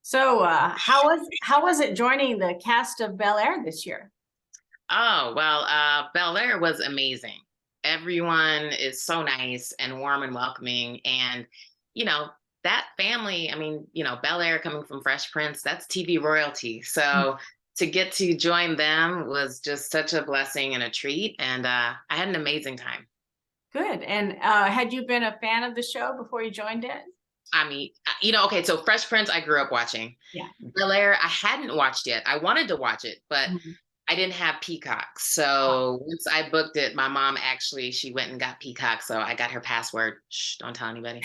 So, how was it joining the cast of Bel-Air this year? Oh, well, Bel-Air was amazing. Everyone is so nice and warm and welcoming. And, you know, that family, Bel-Air coming from Fresh Prince, that's TV royalty. So to get to join them was just such a blessing and a treat. And I had an amazing time. Good. And had you been a fan of the show before you joined it? Okay, so Fresh Prince, I grew up watching. Yeah. Bel-Air, I hadn't watched yet. I wanted to watch it, but Mhm. I didn't have Peacock. Oh, So once I booked it, my mom actually she went and got Peacock. So I got her password. Shh, don't tell anybody.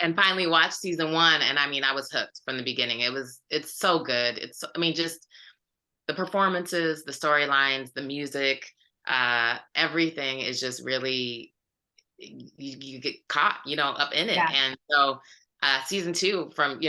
And finally watched season one. And I was hooked from the beginning. It's so good. Just the performances, the storylines, the music, everything is just really you get caught, up in it. yeah. And so season two from,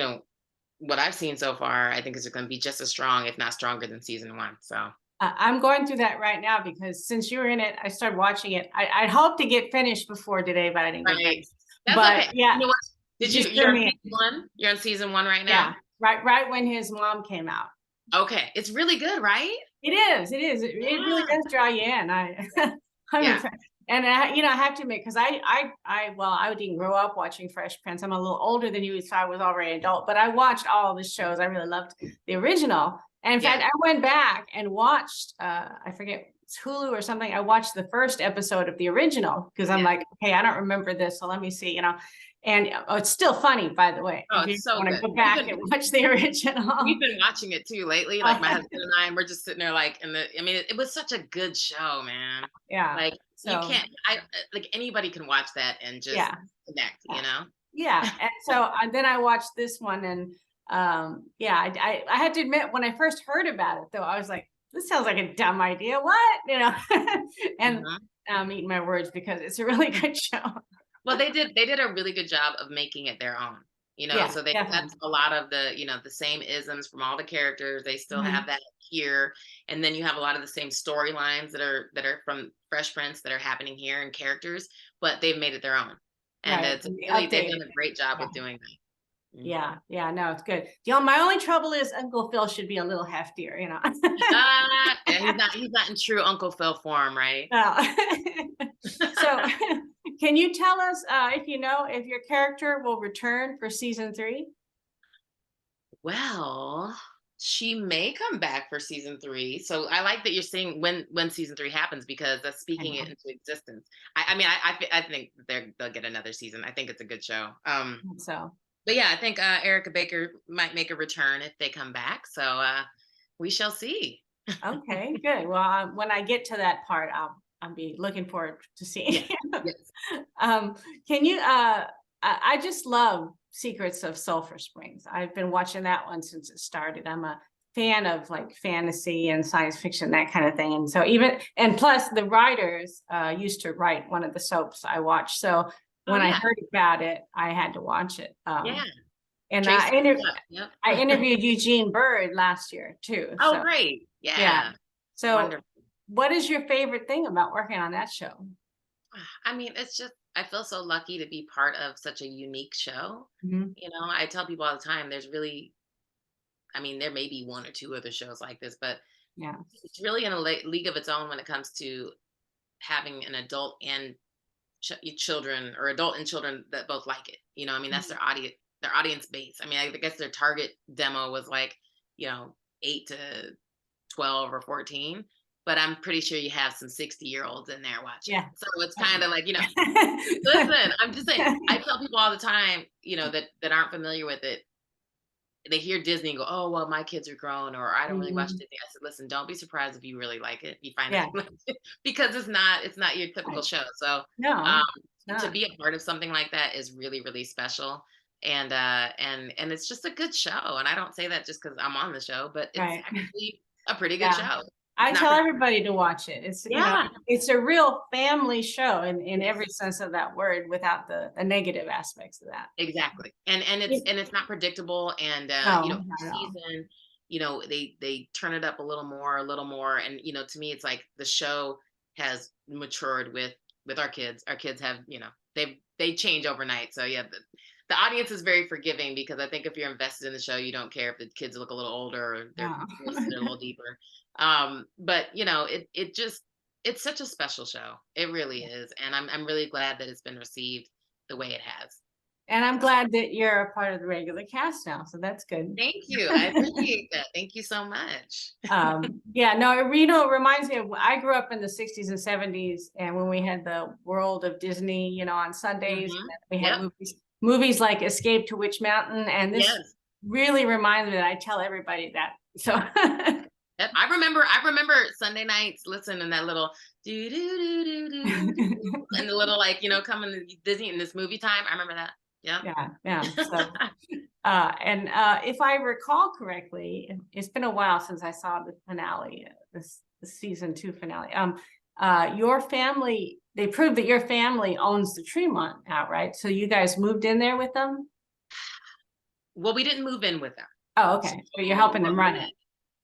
what I've seen so far, I think is going to be just as strong, if not stronger than season one. So I'm going through that right now because since you were in it, I started watching it. I'd hoped to get finished before today, but I didn't get right. finished. That's But okay. yeah, You know what? it Did you just you're threw on me season in. one? You're on season one right Yeah, now? right when his mom came out. Okay. It's really good, right? It is. It is. It really Yeah. does draw you in. I'm a Yeah. fan. And I have to admit, because I didn't grow up watching Fresh Prince. I'm a little older than you, so I was already an adult. But I watched all the shows. I really loved the original. And in fact, Yeah. I went back and watched. I forget, it's Hulu or something. I watched the first episode of the original because I'm Yeah. like, okay, I don't remember this, so let me see. And it's still funny, by the way, Oh, if you it's so want to good. go back and watch the original. We've been watching it too lately. Like my husband and I, and we're just sitting there like it was such a good show, man. Yeah. Like you So can't like anybody can watch that and just yeah. connect, Yeah. you know? Yeah, and so then I watched this one, and yeah, I had to admit when I first heard about it, though, I was like, "This sounds like a dumb idea." What, and Mhm. I'm eating my words because it's a really good show. Well, they did a really good job of making it their own. Yeah, So they definitely. kept a lot of the same isms from all the characters. They still have Mhm. that here, and then you have a lot of the same storylines that are from Fresh Prince that are happening here and characters, but they've made it their own, and Right, it's and they really they've updated done a it. great job Yeah, with doing that. yeah, yeah. No, it's good. My only trouble is Uncle Phil should be a little heftier. Yeah, he's not in true Uncle Phil form, right? Well, so can you tell us if you know if your character will return for season three? Well, she may come back for season three. So I like that you're saying when season three happens because that's I speaking it know. into existence. I think they'll get another season. I think it's a good show. So But yeah, I think Erica Baker might make a return if they come back. So we shall see. okay, good. Well, when I get to that part, I'll be looking forward to seeing. Yeah. Yes. um, can you? I just love Secrets of Sulphur Springs. I've been watching that one since it started. I'm a fan of like fantasy and science fiction, that kind of thing. And so and plus the writers used to write one of the soaps I watched. So Oh when I yeah. heard about it, I had to watch it. Yeah. And Tracy. Yep. I interviewed Eugene Bird last year too. Oh So great. yeah. Yeah. So Wonderful. what is your favorite thing about working on that show? It's just I feel so lucky to be part of such a unique show. Mhm. I tell people all the time there's really there may be one or two other shows like this, but Yeah. it's really in a league of its own when it comes to having an adult and children or adult and children that both like it. That's Mhm. their audience base. I guess their target demo was like, 8 to 12 or 14, but I'm pretty sure you have some 60-year-olds in there watching. Yeah. So it's kind of like, listen, I'm just saying, I tell people all the time, that aren't familiar with it, they hear Disney and go, "Oh, well, my kids are grown," or "I don't really watch Mhm. Disney." I said, "Listen, don't be surprised if you really like it. You find out Yeah. you like it because it's not your typical Right. show." So, um, No, it's to not. be a part of something like that is really, really special, and it's just a good show. And I don't say that just because I'm on the show, but it's Right. actually a pretty good Yeah. show. It's I not tell for everybody to watch it. yeah, It's a real family show in every yes. sense of that word without the negative aspects of that. Exactly. And it's not predictable and No, not each at all. season, they turn it up a little more and to me it's like the show has matured with our kids. Our kids have, they change overnight. So yeah, the audience is very forgiving because I think if you're invested in the show, you don't care if the kids look a little older or their Yeah. voices are a little deeper. But you know, it just it's such a special show. It really is, and I'm really glad that it's been received the way it has. And I'm glad that you're a part of the regular cast now, so that's good. Thank you. I appreciate that. Thank you so much. Yeah, no, it reminds me of I grew up in the 60s and 70s, and when we had the World of Disney, on Sundays, and Hmm. then we had Yep. movies like Escape to Witch Mountain, and this Yes. really reminds me that I tell everybody that. So Yep. I remember Sunday nights listening to that little do do do do do do and the little like, coming to Disney in this movie time. I remember that. Yeah. yeah, yeah. So and if I recall correctly, it's been a while since I saw the finale, the season 2 finale. Your family, they proved that your family owns the Tremont outright. So you guys moved in there with them? Well, we didn't move in with them. Oh, okay. But you're So helping them run it.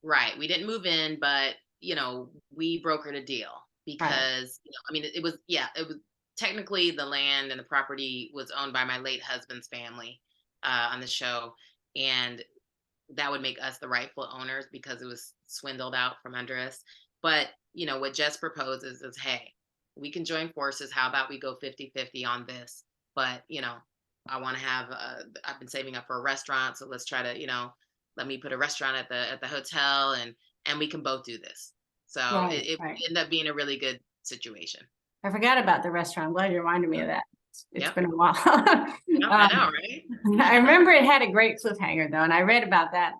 right. We didn't move in, but we brokered a deal Right. because I mean it was technically the land and the property was owned by my late husband's family on the show, and that would make us the rightful owners because it was swindled out from under us. But what Jess proposes is, hey, we can join forces. How about we go 50-50 on this? But I want to have I've been saving up for a restaurant, so let's try to let me put a restaurant at the hotel, and we can both do this. So Right, it right. ended up being a really good situation. I forgot about the restaurant. I'm glad you reminded me of that. It's Yep. been a while. Yep, I know, right? I remember it had a great cliffhanger though, and I read about that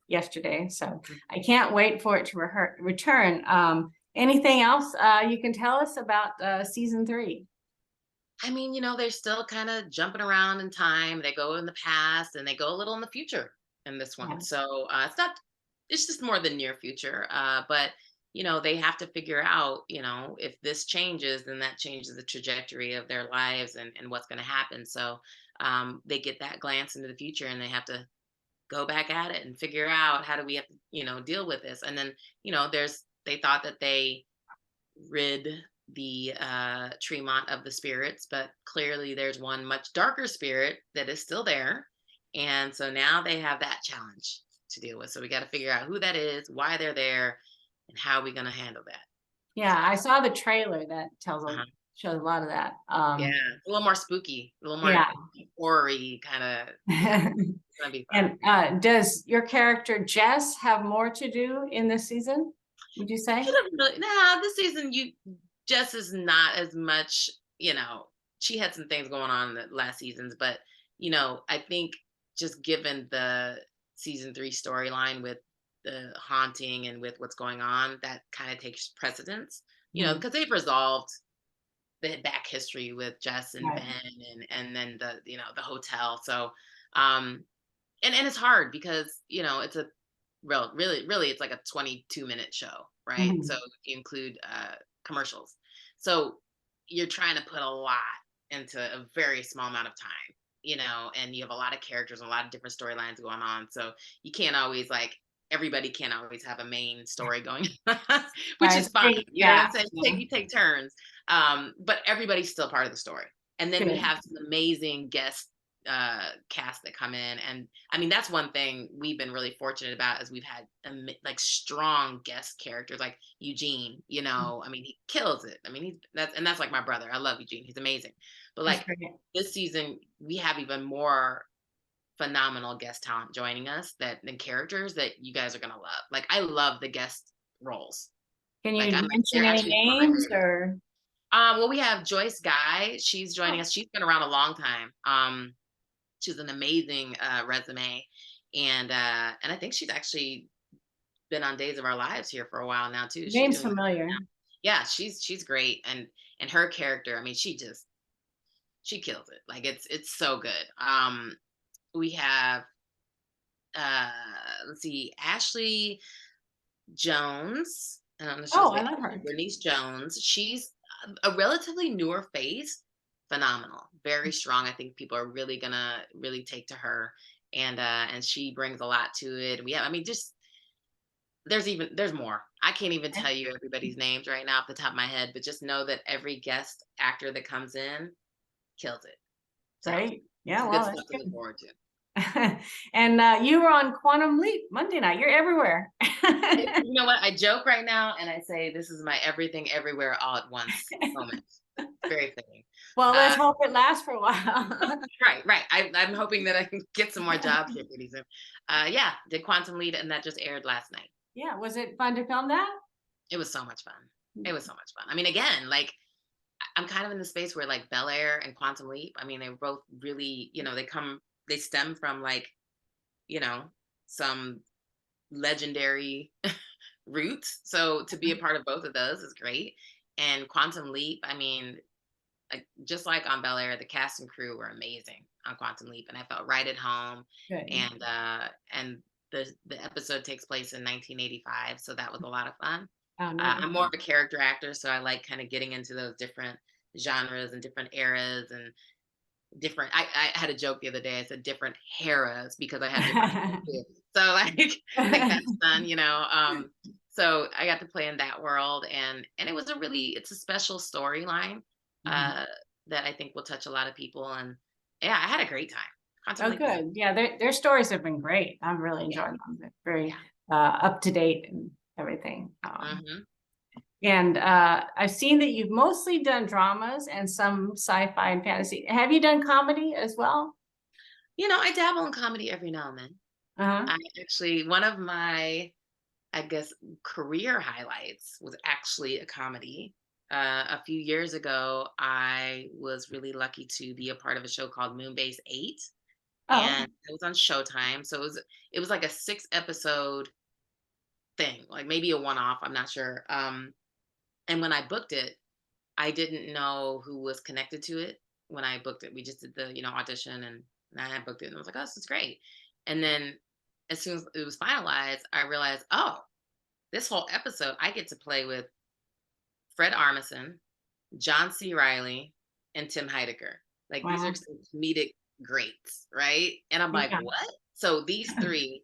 yesterday. So I can't wait for it to return. Anything else you can tell us about season 3? I mean, they're still kind of jumping around in time. They go in the past and they go a little in the future in this Yeah. one. So it's just more the near future. But, they have to figure out, if this changes, then that changes the trajectory of their lives and what's going to happen. So they get that glance into the future and they have to go back at it and figure out how do we have to, deal with this. And then, they thought that they rid the Tremont of the spirits, but clearly there's one much darker spirit that is still there. And so now they have that challenge to deal with. So we got to figure out who that is, why they're there, and how are we going to handle that. Yeah, I saw the trailer that Uh-huh. shows a lot of that. Yeah, a little more spooky, a little more Yeah. horror-y kind of. Yeah, it's going to be fun. And does your character Jess have more to do in this season? Would you say? She doesn't really, nah, this season, Jess is not as much, she had some things going on in the last seasons, but, I think just given the season 3 storyline with the haunting and with what's going on, that kind of takes precedence, Mhm. because they've resolved the back history with Jess and Right. Ben and then the hotel. So, um, and it's hard because it's a really it's like a 22-minute show, right? So Mhm. if you include commercials, so you're trying to put a lot into a very small amount of time, and you have a lot of characters and a lot of different storylines going on, so you can't always like everybody can't always have a main story going which Right. is fine, Big you know what I'm gaps. saying, Yeah. you take turns, but everybody's still part of the story. And then we Good. have some amazing guest cast that come in, and I mean that's one thing we've been really fortunate about is we've had like strong guest characters like Eugene. I mean he kills it. I mean that's like my brother. I love Eugene. He's amazing. But That's like great. this season we have even more phenomenal guest talent joining us than characters that you guys are gonna love. Like I love the guest roles. Can Like you they're mention any actually some of my names favorites. or? Well, we have Joyce Guy. She's joining Oh, us. She's been around a long time. She's an amazing resume, and I think she's actually been on Days of Our Lives here for a while now too. She's name's doing familiar. yeah, she's great, and her character. I mean, she kills it. Like it's so good. We have uh let's see, Ashley Jones. I don't know if she's Oh, I love her. Bernice Jones. She's a relatively newer face. Phenomenal, very strong. I think people are really gonna really take to her, and she brings a lot to it. I mean, just there's more. I can't even tell you everybody's names right now off the top of my head, but just know that every guest actor that comes in kills it. So Great. Yeah, Good well, stuff that's to look forward to. good. And you were on Quantum Leap Monday night. You're everywhere. You know what? I joke right now and I say this is my everything everywhere all at once moment. Very fitting. Well, let's Uh, hope it lasts for a while. right. I'm hoping that I can get some more jobs here pretty soon. Yeah, did Quantum Lead and that just aired last night. Yeah, was it fun to film that? It was so much fun. It was so much fun. I mean, again, like I'm kind of in the space where like Bel-Air and Quantum Leap, I mean, they were both really, they stem from like, you know, some legendary roots. So to be a part of both of those is great. And Quantum Leap, I mean, like just like on Bel-Air, the cast and crew were amazing on Quantum Leap, and I felt right at home. Good. And the episode takes place in 1985, so that was a lot of fun. Oh, nice. I'm more of a character actor, so I like kind of getting into those different genres and different eras and different. I had a joke the other day. I said different Heras because I had different. So like that's fun. So I got to play in that world, and it was it's a special storyline Mhm. uh, that I think will touch a lot of people. And yeah, I had a great time. Quantum Oh, Leap was good. Yeah, their stories have been great. I've really yeah, enjoyed them. They're very yeah. up to date and everything. Hmm. And I've seen that you've mostly done dramas and some sci-fi and fantasy. Have you done comedy as well? I dabble in comedy every now and then. Uh-huh. I actually one of my I guess career highlights was actually a comedy. A few years ago, I was really lucky to be a part of a show called Moonbase 8, Oh, okay. and it was on Showtime. So it was like a 6 episode thing, like maybe a one off. I'm not sure. And when I booked it, I didn't know who was connected to it. When I booked it, we just did the audition, and I booked it, and I was like, oh, this is great. And then as soon as it was finalized, I realized, oh, this whole episode, I get to play with Fred Armisen, John C. Riley, and Tim Heidecker. Like these are Wow. some comedic greats, right? And I'm like, Yeah. what? So these three,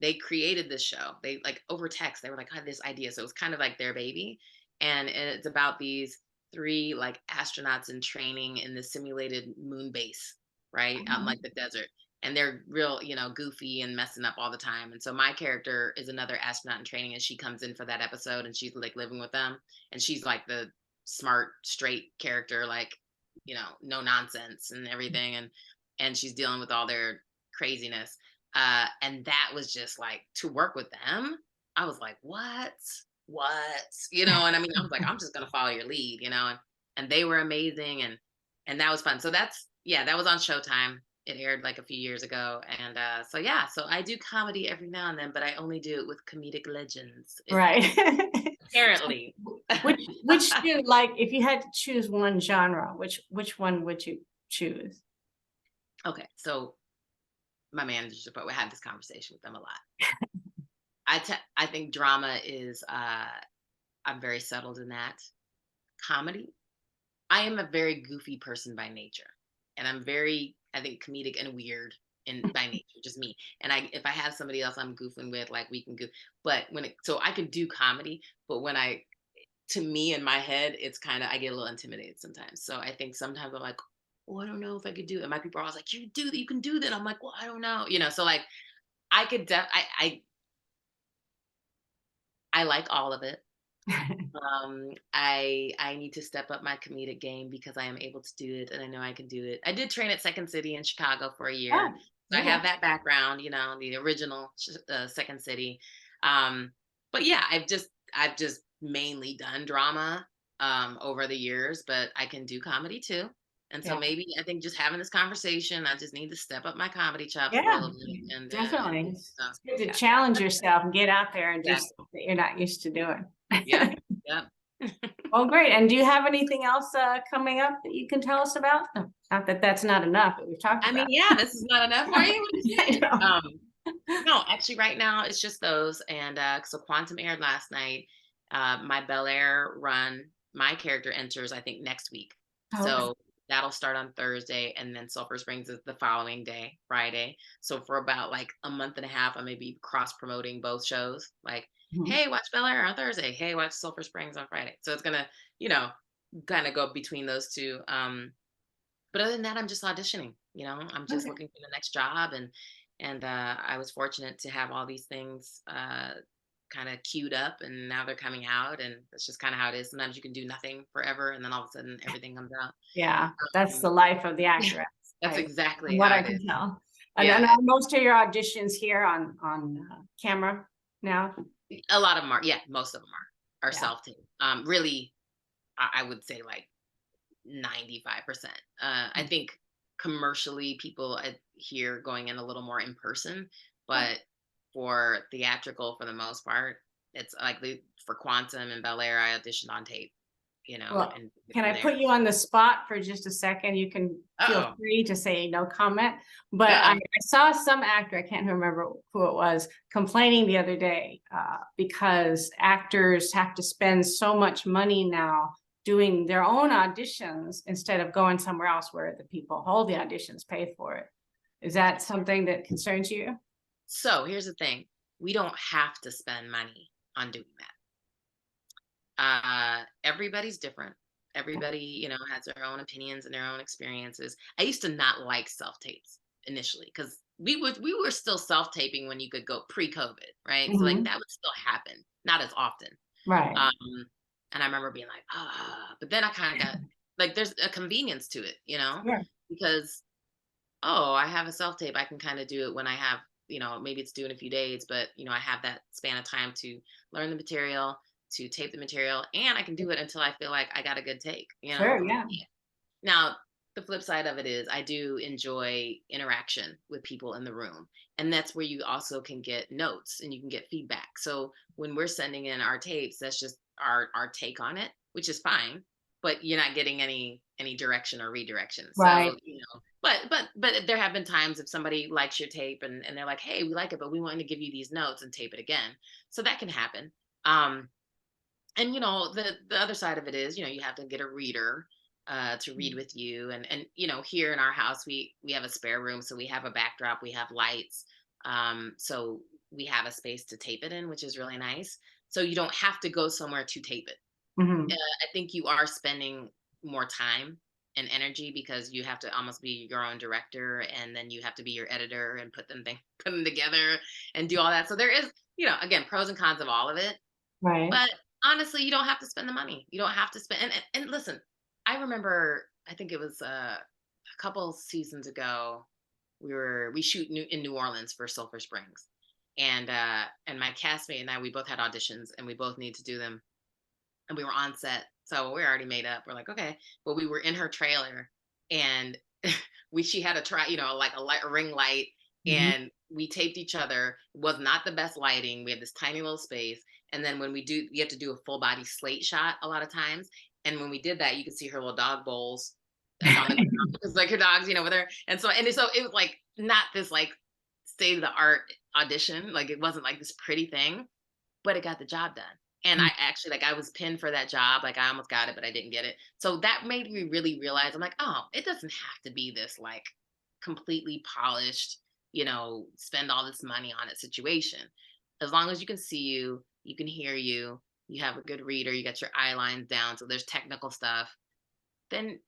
they created this show. They like over text, they were like, I had this idea. So it was kind of like their baby. And it's about these three like astronauts in training in the simulated moon base, right? Out in like the desert. And they're real, goofy and messing up all the time. And so my character is another astronaut in training, and she comes in for that episode, and she's like living with them. And she's like the smart, straight character, like, no nonsense and everything. And she's dealing with all their craziness. And that was just like to work with them. I was like, what? And I mean, I was like, I'm just gonna follow your lead, and they were amazing, and that was fun. So that was on Showtime. It aired like a few years ago, and so yeah, so I do comedy every now and then, but I only do it with comedic legends. Right. Apparently. Which do like if you had to choose one genre, which one would you choose? Okay, so my managers, but we had this conversation with them a lot. I think drama is I'm very settled in that. Comedy, I am a very goofy person by nature, and I'm very, I think, comedic and weird in by nature, just me. And if I have somebody else I'm goofing with, like we can goof. But so I can do comedy, but to me in my head, it's kind of I get a little intimidated sometimes. So I think sometimes I'm like, oh, I don't know if I could do it. And my people are always like, you can do that. I'm like, well, I don't know, So like I could, I like all of it. I need to step up my comedic game because I am able to do it, and I know I can do it. I did train at Second City in Chicago for a year, Oh, so I okay. have that background, the original Second City. But yeah, I've just mainly done drama over the years, but I can do comedy too. And so Yeah. maybe I think just having this conversation, I just need to step up my comedy chops a Yeah, little bit, and definitely. so It's good to yeah, challenge yourself and get out there and do exactly. stuff that you're not used to doing. Yep, yep. Well, great. And do you have anything else coming up that you can tell us about? No, not that that's not enough that we've talked I mean, about. yeah, this is not enough for you. What is I it? know. No, actually, right now it's just those, and so Quantum aired last night. My Bel-Air run, my character enters, I think, next week, Oh, okay. so that'll start on Thursday, and then Sulphur Springs is the following day, Friday. So for about like a month and a half, I may be cross promoting both shows. Like, Mhm. hey, watch Bel-Air on Thursday. Hey, watch Sulphur Springs on Friday. So it's gonna, you know, kind of go between those two. but other than that, I'm just auditioning, I'm just Okay. looking for the next job. And I was fortunate to have all these things kind of queued up, and now they're coming out, and that's just kind of how it is. Sometimes you can do nothing forever, and then all of a sudden everything comes out. Yeah, that's Um, the life of the actress, that's from exactly what how I it can is. tell. And Yeah, are most of your auditions here on camera now? a lot of them are. Yeah, most of them are Yeah. self tape. Really, I would say like 95%. I think commercially people here going in a little more in person, Oh, but for theatrical, for the most part, it's like for Quantum and Bel-Air, I auditioned on tape, well, and can I from there. put you on the spot for just a second? You can feel Uh-oh. free to say no comment. But I Uh-oh. saw some actor, I can't remember who it was, complaining the other day because actors have to spend so much money now doing their own auditions instead of going somewhere else where the people hold the auditions pay for it. Is that something that concerns you? So here's the thing. We don't have to spend money on doing that. Everybody's different. Everybody, has their own opinions and their own experiences. I used to not like self tapes initially because we were still self taping when you could go pre-COVID, right? So like Mhm. that would still happen, not as often. Right. Um, and I remember being like, but then I kind of got like, there's a convenience to it, Sure. because oh, I have a self tape. I can kind of do it when I have, maybe it's due in a few days, but I have that span of time to learn the material, to tape the material, and I can do it until I feel like I got a good take. Sure. Yeah. Yeah. Now, the flip side of it is I do enjoy interaction with people in the room. And that's where you also can get notes and you can get feedback. So when we're sending in our tapes, that's just our take on it, which is fine, but you're not getting any direction or redirection. Right. So, but there have been times if somebody likes your tape and they're like, hey, we like it, but we want to give you these notes and tape it again. So that can happen. And the other side of it is you have to get a reader to read with you, and here in our house we have a spare room, so we have a backdrop, we have lights, so we have a space to tape it in, which is really nice, so you don't have to go somewhere to tape it. Mhm. I think you are spending more time and energy because you have to almost be your own director, and then you have to be your editor and put them together and do all that. So there is, again, pros and cons of all of it, Right. but honestly, you don't have to spend the money. You don't have to spend. And listen, I remember. I think it was a couple seasons ago. We shoot in New Orleans for Sulphur Springs, and my castmate and I, we both had auditions and we both need to do them, and we were on set, so we're already made up. We're like, okay, but we were in her trailer, and she had a try, like a ring light, Mhm. and we taped each other. It was not the best lighting. We had this tiny little space, and then when you have to do a full body slate shot a lot of times. And when we did that, you could see her little dog bowls like on the ground because like her dogs, with her. And so it was like not this like state of the art audition. Like it wasn't like this pretty thing, but it got the job done. And I actually like I was pinned for that job. Like I almost got it, but I didn't get it. So that made me really realize I'm like, oh, it doesn't have to be this like completely polished, spend all this money on it situation. As long as you can see you can hear you have a good reader, you got your eye lines down, so there's technical stuff, then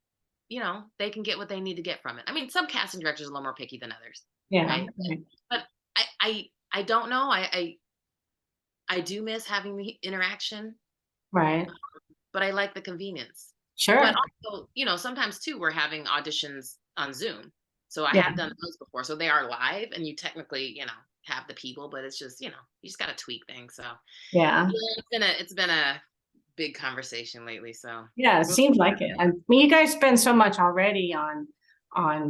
they can get what they need to get from it. I mean, some casting directors are a little more picky than others, Yeah. right? But I don't know. I do miss having the interaction, Right. but I like the convenience. But Sure. also, sometimes too, we're having auditions on Zoom. So I Yeah. have done those before. So they are live and you technically, have the people, but it's just, you just got to tweak things. So Yeah. yeah, it's been a big conversation lately. So Yeah, it we'll see seems what like it. I mean, you guys spend so much already on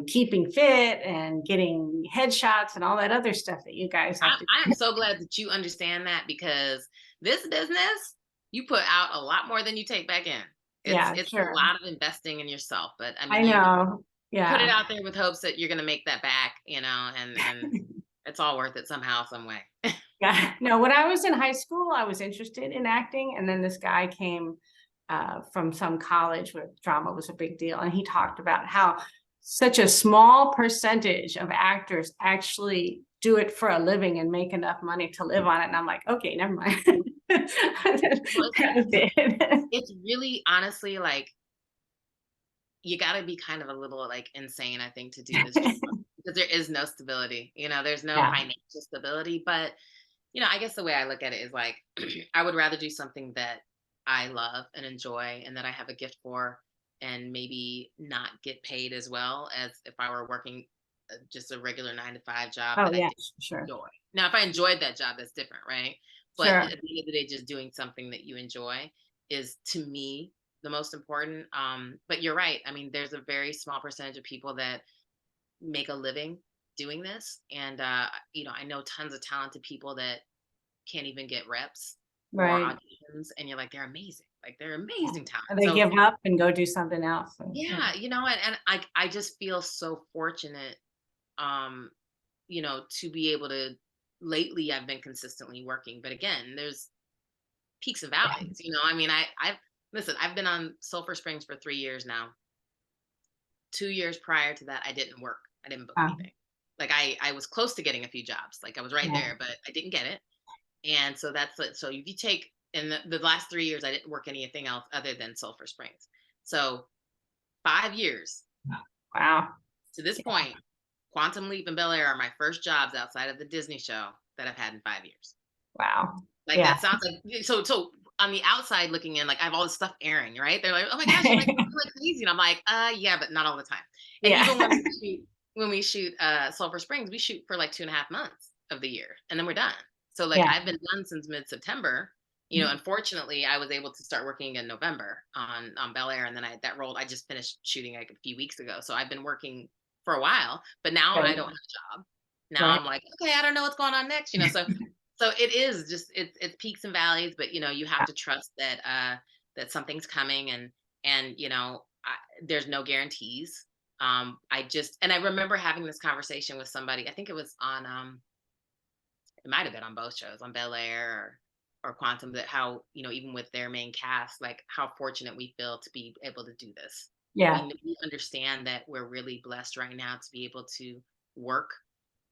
keeping fit and getting headshots and all that other stuff that you guys have to. I am so glad that you understand that because this business, you put out a lot more than you take back in. It's Yeah, it's a sure. lot of investing in yourself, but I I mean, you know. put it Yeah. out there with hopes that you're going to make that back, and it's all worth it somehow, some way. Yeah. No, when I was in high school, I was interested in acting, and then this guy came from some college where drama was a big deal, and he talked about how such a small percentage of actors actually do it for a living and make enough money to live on it. And I'm like, okay, never mind. Well, That was it. it's really honestly like you got to be kind of a little like insane, I think, to do this job because there is no stability. There's no Yeah, financial stability. But I guess the way I look at it is like I would rather do something that I love and enjoy and that I have a gift for, and maybe not get paid as well as if I were working just a regular 9 to 5 job oh that I yeah, didn't sure, enjoy. Now, if I enjoyed that job, that's different, right? But sure, at the end of the day, just doing something that you enjoy is to me the most important. But you're right. I mean, there's a very small percentage of people that make a living doing this. And I know tons of talented people that can't even get reps or right. auditions, and you're like, they're amazing. Like they're Yeah. amazing talent. And they So give up and go do something else. Yeah, yeah, and I just feel so fortunate, um, to be able to lately I've been consistently working. But again, there's peaks and yeah, valleys. I mean, I've listen, I've been on Sulphur Springs for 3 years now. 2 years prior to that, I didn't work. I didn't book wow, anything. Like I was close to getting a few jobs. Like I was right yeah, there, but I didn't get it. And so that's it. So if you take in the last 3 years, I didn't work anything else other than Sulphur Springs. So 5 years wow, to this yeah, point, Quantum Leap and Bel-Air are my first jobs outside of the Disney show that I've had in 5 years. wow, Like yeah. that sounds like so on the outside looking in, like I have all this stuff airing, right? They're like, oh my gosh, you're like working like crazy. And I'm like, yeah, but not all the time. And Yeah, even when we shoot Sulphur Springs, we shoot for like 2.5 months of the year and then we're done. So like yeah, I've been done since mid-September. mhm, Unfortunately, I was able to start working in November on Bel-Air, and then I just finished shooting like a few weeks ago. So I've been working for a while, but now I right, don't have a job. Now right, I'm like, okay, I don't know what's going on next. So it is just it's peaks and valleys, but you have yeah, to trust that that something's coming, and there's no guarantees. I remember having this conversation with somebody. I think it was on it might have been on both shows, on Bel Air or Quantum, that how even with their main cast, like how fortunate we feel to be able to do this. yeah, We understand that we're really blessed right now to be able to work,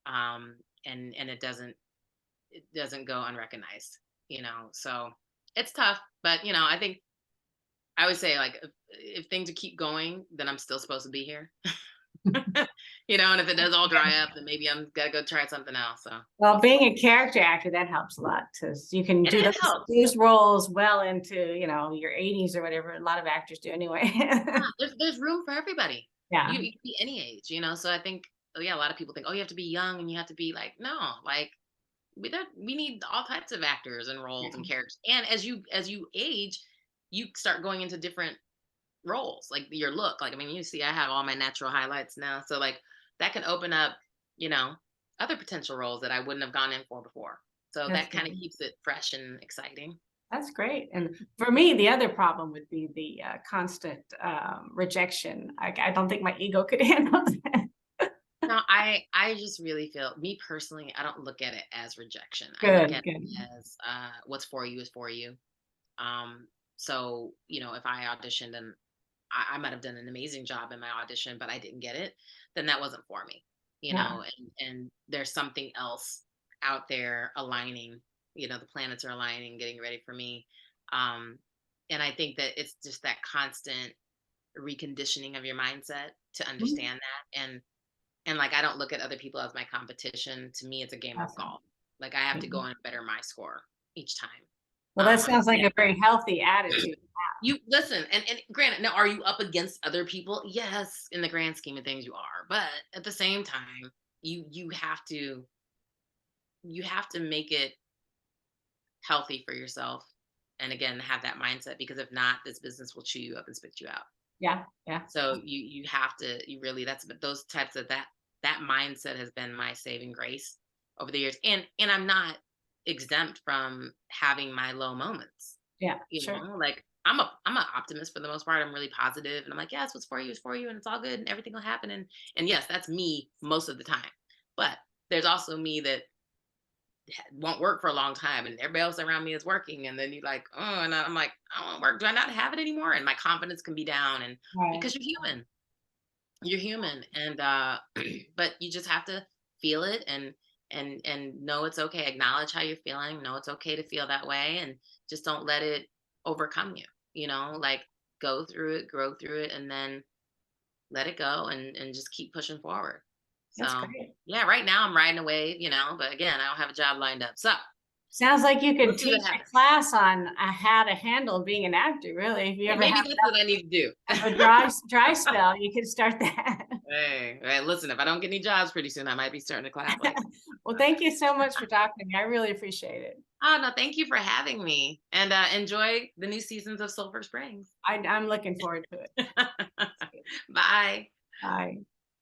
and it doesn't go unrecognized, so it's tough, but I think I would say like if things keep going, then I'm still supposed to be here. And if it does all dry up, then maybe I'm gotta go try something else, so well, we'll see. being a character actor, that helps a lot because you can And do it those helps. these roles well into, your 80s or whatever, a lot of actors do anyway. Yeah, there's room for everybody. Yeah, You can be any age, so I think, oh yeah, a lot of people think, oh, you have to be young and you have to be like, no, like we need all types of actors and roles yeah, and characters, and as you age, you start going into different roles, like your look. Like, I mean, you see, I have all my natural highlights now. So, like, that can open up, you know, other potential roles that I wouldn't have gone in for before. So that's that kind of great. keeps it fresh and exciting. That's great. And for me, the other problem would be the constant rejection. I don't think my ego could handle that. No, I just really feel, me personally, I don't look at it as rejection. I look Good, at good. it as what's for you is for you. So if I auditioned and I might have done an amazing job in my audition, but I didn't get it, then that wasn't for me, Yeah. and there's something else out there aligning, the planets are aligning, getting ready for me. Um, and I think that it's just that constant reconditioning of your mindset to Mhm. understand that. And like, I don't look at other people as my competition. To me, it's a game of Awesome. golf. Like I have Yeah. to go and better my score each time. Well, that sounds like Yeah. a very healthy attitude. You listen, and granted, now are you up against other people? Yes, in the grand scheme of things, you are. But at the same time, you have to make it healthy for yourself, and again, have that mindset, because if not, this business will chew you up and spit you out. Yeah, yeah. So you have to, you really, that's, but those types of that mindset has been my saving grace over the years, and I'm not exempt from having my low moments. Yeah, sure. Like I'm an optimist for the most part. I'm really positive, and I'm like, yes, what's for you is for you, and it's all good, and everything will happen. And yes, that's me most of the time. But there's also me that won't work for a long time, and everybody else around me is working, and then you're like, oh, and I'm like, I don't want to work. Do I not have it anymore? And my confidence can be down, and Right. because you're human, and but you just have to feel it, and know it's okay. Acknowledge how you're feeling. Know it's okay to feel that way, and just don't let it overcome you. Like, go through it, grow through it, and then let it go and just keep pushing forward. That's So great. yeah, right now I'm riding a wave, but again, I don't have a job lined up. So Sounds like you we'll could see what teach a happens. class on how to handle being an actor, really. If you Hey, ever maybe have that's what I need to do. a dry spell, you could start that. Hey, listen, if I don't get any jobs pretty soon, I might be starting a class like that. Well, thank you so much for talking to me. I really appreciate it. Oh no, thank you for having me, and enjoy the new seasons of Sulphur Springs. I'm looking forward to it. Bye. Bye.